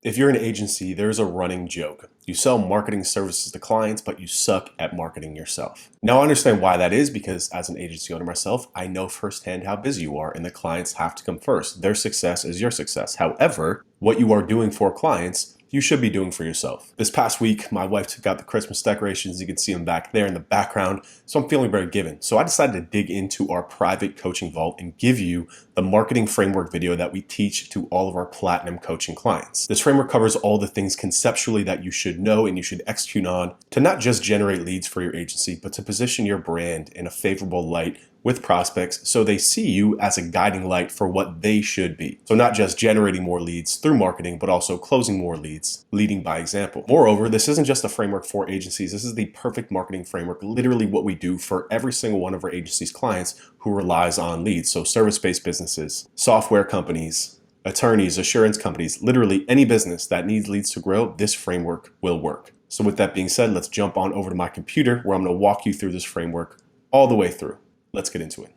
If you're an agency, there's a running joke. You sell marketing services to clients, but you suck at marketing yourself. Now, I understand why that is because as an agency owner myself, I know firsthand how busy you are and the clients have to come first. Their success is your success. However, what you are doing for clients, you should be doing for yourself. This past week, my wife took out the Christmas decorations. You can see them back there in the background. So I'm feeling very given. So I decided to dig into our private coaching vault and give you the marketing framework video that we teach to all of our platinum coaching clients. This framework covers all the things conceptually that you should know and you should execute on to not just generate leads for your agency, but to position your brand in a favorable light with prospects so they see you as a guiding light for what they should be. So not just generating more leads through marketing, but also closing more leads, leading by example. Moreover, this isn't just a framework for agencies. This is the perfect marketing framework, literally what we do for every single one of our agency's clients who relies on leads. So service-based businesses, software companies, attorneys, assurance companies, literally any business that needs leads to grow, this framework will work. So with that being said, let's jump on over to my computer where I'm going to walk you through this framework all the way through. Let's get into it.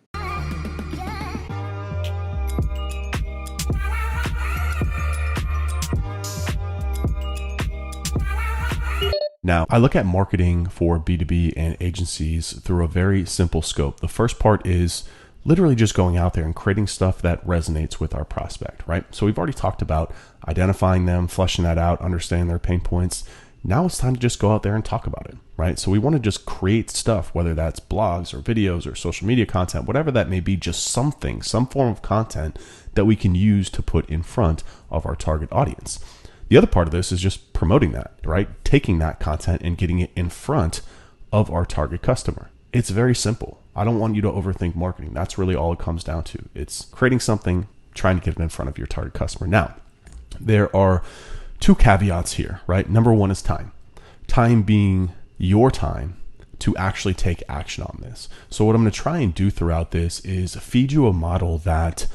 Now, I look at marketing for B2B and agencies through a very simple scope. The first part is literally just going out there and creating stuff that resonates with our prospect, right? So we've already talked about identifying them, fleshing that out, understanding their pain points. Now it's time to just go out there and talk about it, right? So we want to just create stuff, whether that's blogs or videos or social media content, whatever that may be, just something, some form of content that we can use to put in front of our target audience. The other part of this is just promoting that, right? Taking that content and getting it in front of our target customer. It's very simple. I don't want you to overthink marketing. That's really all it comes down to. It's creating something, trying to get it in front of your target customer. Now, there are two caveats here, right? Number one is time. Time being your time to actually take action on this. So what I'm going to try and do throughout this is feed you a model that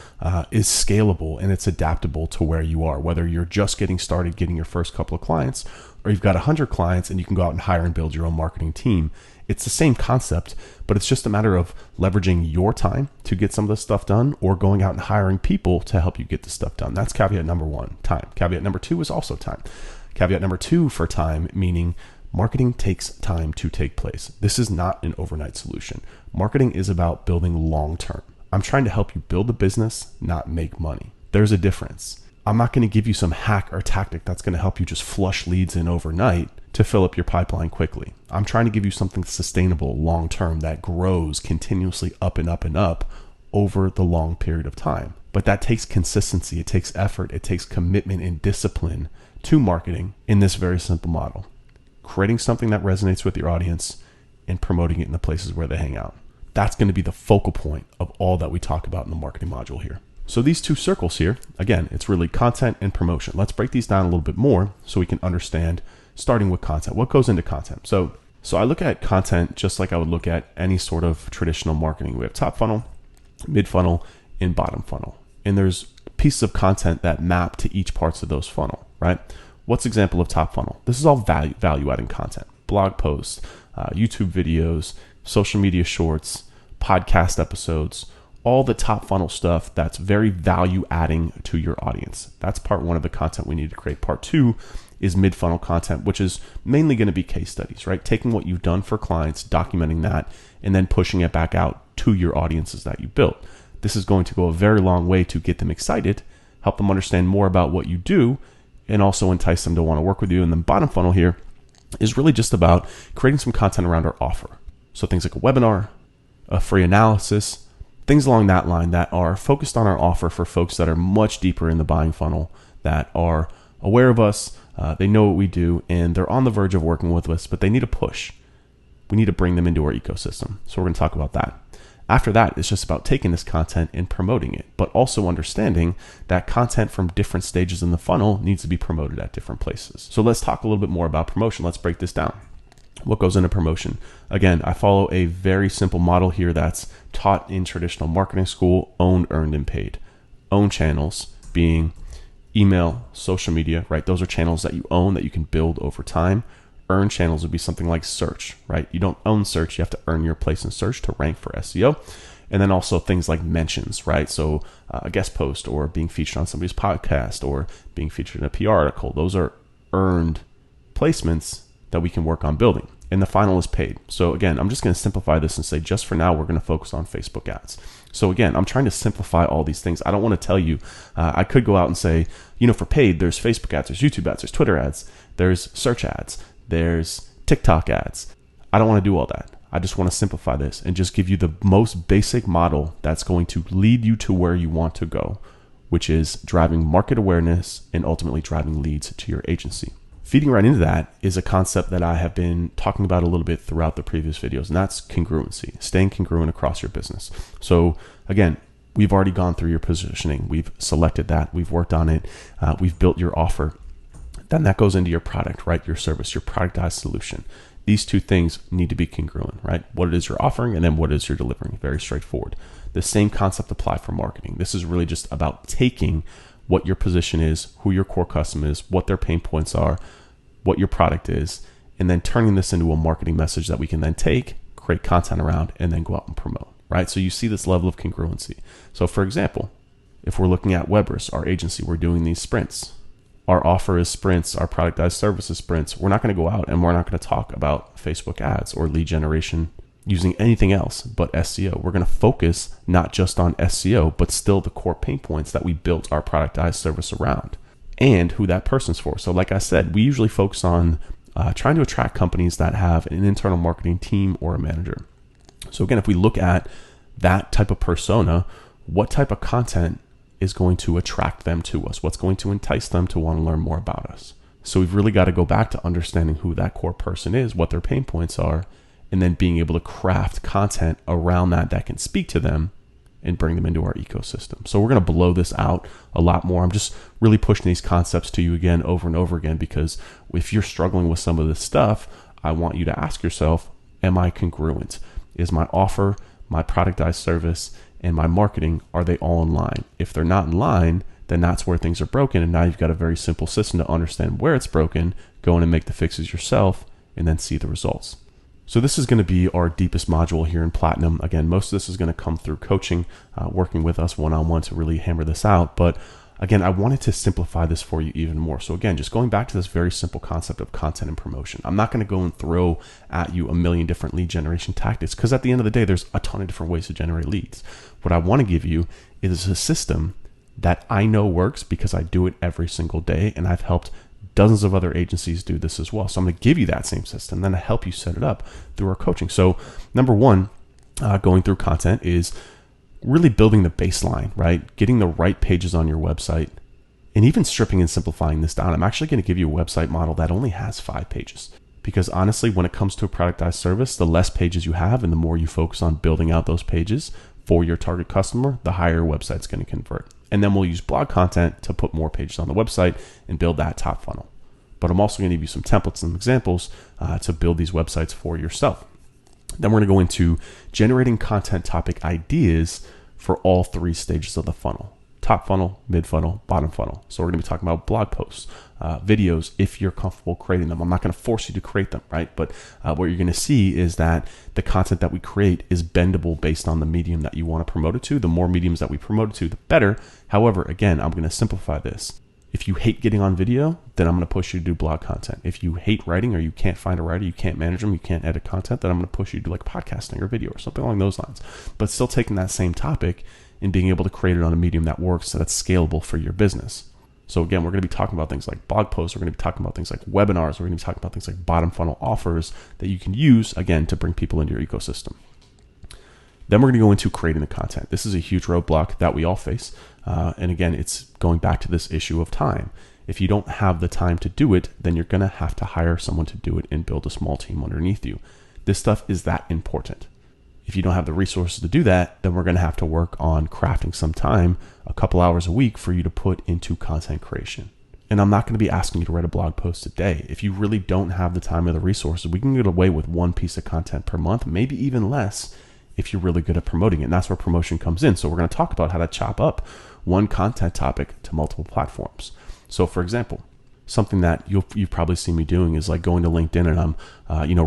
is scalable and it's adaptable to where you are, whether you're just getting started, getting your first couple of clients, or you've got 100 clients and you can go out and hire and build your own marketing team. It's the same concept, but it's just a matter of leveraging your time to get some of this stuff done or going out and hiring people to help you get this stuff done. That's caveat number one, time. Caveat number two is also time. Caveat number two for time, meaning marketing takes time to take place. This is not an overnight solution. Marketing is about building long-term. I'm trying to help you build a business, not make money. There's a difference. I'm not going to give you some hack or tactic that's going to help you just flush leads in overnight to fill up your pipeline quickly. I'm trying to give you something sustainable long-term that grows continuously up and up and up over the long period of time. But that takes consistency, it takes effort, it takes commitment and discipline to marketing in this very simple model. Creating something that resonates with your audience and promoting it in the places where they hang out. That's going to be the focal point of all that we talk about in the marketing module here. So these two circles here, again, it's really content and promotion. Let's break these down a little bit more so we can understand, starting with content. What goes into content? So I look at content just like I would look at any sort of traditional marketing. We have top funnel, mid funnel, and bottom funnel. And there's pieces of content that map to each parts of those funnel, right? What's example of top funnel? This is all value adding content, blog posts, YouTube videos, social media shorts, podcast episodes, all the top funnel stuff that's very value adding to your audience. That's part one of the content we need to create. Part two is mid funnel content, which is mainly going to be case studies, right? Taking what you've done for clients, documenting that, and then pushing it back out to your audiences that you built. This is going to go a very long way to get them excited, help them understand more about what you do, and also entice them to want to work with you. And then bottom funnel here is really just about creating some content around our offer. So things like a webinar, a free analysis, things along that line that are focused on our offer for folks that are much deeper in the buying funnel, that are aware of us, they know what we do, and they're on the verge of working with us, but they need a push. We need to bring them into our ecosystem. So we're going to talk about that. After that, it's just about taking this content and promoting it, but also understanding that content from different stages in the funnel needs to be promoted at different places. So let's talk a little bit more about promotion. Let's break this down. What goes into promotion? Again, I follow a very simple model here that's taught in traditional marketing school: owned, earned, and paid. Own channels being email, social media, right? Those are channels that you own that you can build over time. Earn channels would be something like search, right? You don't own search, you have to earn your place in search to rank for SEO. And then also things like mentions, right? So a guest post or being featured on somebody's podcast or being featured in a PR article. Those are earned placements that we can work on building. And the final is paid. So again, I'm just going to simplify this and say, just for now, we're going to focus on Facebook ads. So again, I'm trying to simplify all these things. I don't want to tell you, I could go out and say, for paid, there's Facebook ads, there's YouTube ads, there's Twitter ads, there's search ads, there's TikTok ads. I don't want to do all that. I just want to simplify this and just give you the most basic model that's going to lead you to where you want to go, which is driving market awareness and ultimately driving leads to your agency. Feeding right into that is a concept that I have been talking about a little bit throughout the previous videos, and that's congruency, staying congruent across your business. So again, we've already gone through your positioning. We've selected that. We've worked on it. We've built your offer. Then that goes into your product, right? Your service, your productized solution. These two things need to be congruent, right? What it is you're offering and then what it is you're delivering. Very straightforward. The same concept applies for marketing. This is really just about taking what your position is, who your core customer is, what their pain points are, what your product is, and then turning this into a marketing message that we can then take, create content around, and then go out and promote, right? So you see this level of congruency. So for example, if we're looking at Weber's, our agency, we're doing these sprints. Our offer is sprints, our productized services sprints. We're not going to go out and we're not going to talk about Facebook ads or lead generation using anything else but SEO. We're going to focus not just on SEO, but still the core pain points that we built our productized service around and who that person's for. So like I said, we usually focus on trying to attract companies that have an internal marketing team or a manager. So again, if we look at that type of persona, what type of content is going to attract them to us? What's going to entice them to want to learn more about us? So we've really got to go back to understanding who that core person is, what their pain points are, and then being able to craft content around that can speak to them and bring them into our ecosystem. So we're going to blow this out a lot more. I'm just really pushing these concepts to you again, over and over again, because if you're struggling with some of this stuff, I want you to ask yourself, am I congruent? Is my offer, my productized service, and my marketing, are they all in line? If they're not in line, then that's where things are broken. And now you've got a very simple system to understand where it's broken, go in and make the fixes yourself, and then see the results. So this is going to be our deepest module here in Platinum. Again, most of this is going to come through coaching, working with us one-on-one to really hammer this out. But again, I wanted to simplify this for you even more. So again, just going back to this very simple concept of content and promotion. I'm not going to go and throw at you a million different lead generation tactics, because at the end of the day, there's a ton of different ways to generate leads. What I want to give you is a system that I know works because I do it every single day, and I've helped dozens of other agencies do this as well. So I'm going to give you that same system, then to help you set it up through our coaching. So number one, going through content is really building the baseline, right? Getting the right pages on your website, and even stripping and simplifying this down. I'm actually going to give you a website model that only has 5 pages. Because honestly, when it comes to a productized service, the less pages you have and the more you focus on building out those pages for your target customer, the higher your website's going to convert. And then we'll use blog content to put more pages on the website and build that top funnel. But I'm also going to give you some templates and examples to build these websites for yourself. Then we're going to go into generating content topic ideas for all 3 stages of the funnel: top funnel, mid funnel, bottom funnel. So we're going to be talking about blog posts, videos, if you're comfortable creating them. I'm not going to force you to create them, right? But what you're going to see is that the content that we create is bendable based on the medium that you want to promote it to. The more mediums that we promote it to, the better. However, again, I'm going to simplify this. If you hate getting on video, then I'm going to push you to do blog content. If you hate writing, or you can't find a writer, you can't manage them, you can't edit content, then I'm going to push you to do like podcasting or video or something along those lines. But still taking that same topic and being able to create it on a medium that works, so that's scalable for your business. So again, we're going to be talking about things like blog posts. We're going to be talking about things like webinars. We're going to be talking about things like bottom funnel offers that you can use, again, to bring people into your ecosystem. Then we're going to go into creating the content. This is a huge roadblock that we all face. And again, it's going back to this issue of time. If you don't have the time to do it, then you're going to have to hire someone to do it and build a small team underneath you. This stuff is that important. If you don't have the resources to do that, then we're going to have to work on crafting some time, a couple hours a week, for you to put into content creation. And I'm not going to be asking you to write a blog post a day. If you really don't have the time or the resources, we can get away with 1 piece of content per month, maybe even less, if you're really good at promoting it. And that's where promotion comes in. So we're going to talk about how to chop up one content topic to multiple platforms. So for example, something that you've probably seen me doing is like going to LinkedIn and I'm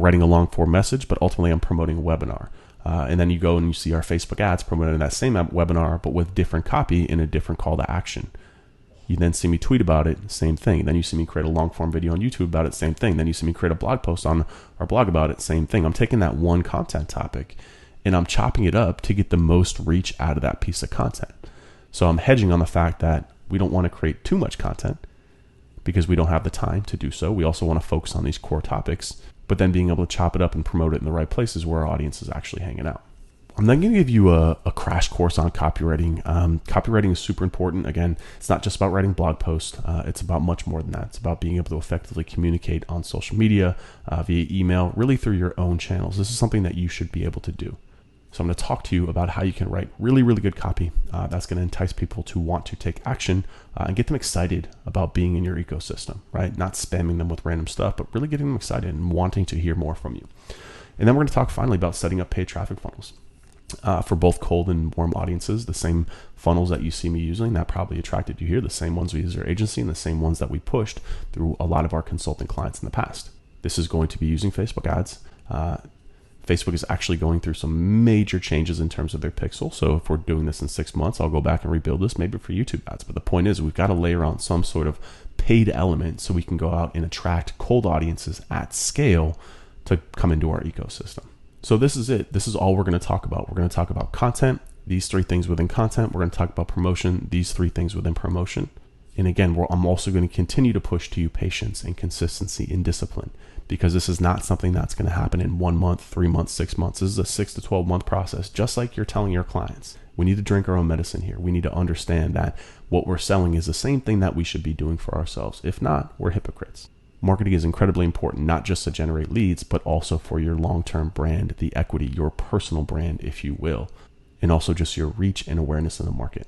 writing a long form message, but ultimately I'm promoting a webinar. And then you go and you see our Facebook ads promoted in that same webinar, but with different copy and a different call to action. You then see me tweet about it, same thing. Then you see me create a long form video on YouTube about it, same thing. Then you see me create a blog post on our blog about it, same thing. I'm taking that one content topic and I'm chopping it up to get the most reach out of that piece of content. So I'm hedging on the fact that we don't want to create too much content because we don't have the time to do so. We also want to focus on these core topics, but then being able to chop it up and promote it in the right places where our audience is actually hanging out. I'm then going to give you a crash course on copywriting. Copywriting is super important. Again, it's not just about writing blog posts. It's about much more than that. It's about being able to effectively communicate on social media, via email, really through your own channels. This is something that you should be able to do. So I'm going to talk to you about how you can write really, really good copy that's going to entice people to want to take action and get them excited about being in your ecosystem, right? Not spamming them with random stuff, but really getting them excited and wanting to hear more from you. And then we're going to talk finally about setting up paid traffic funnels. For both cold and warm audiences, the same funnels that you see me using that probably attracted you here, the same ones we use our agency and the same ones that we pushed through a lot of our consulting clients in the past. This is going to be using Facebook ads. Facebook is actually going through some major changes in terms of their pixel. So if we're doing this in 6 months, I'll go back and rebuild this maybe for YouTube ads. But the point is we've got to layer on some sort of paid element so we can go out and attract cold audiences at scale to come into our ecosystem. So this is it. This is all we're going to talk about. We're going to talk about content, these 3 things within content. We're going to talk about promotion, these 3 things within promotion. And again, I'm also going to continue to push to you patience and consistency and discipline, because this is not something that's going to happen in 1 month, 3 months, 6 months. This is a 6 to 12 month process, just like you're telling your clients. We need to drink our own medicine here. We need to understand that what we're selling is the same thing that we should be doing for ourselves. If not, we're hypocrites. Marketing is incredibly important, not just to generate leads, but also for your long-term brand, the equity, your personal brand, if you will, and also just your reach and awareness in the market.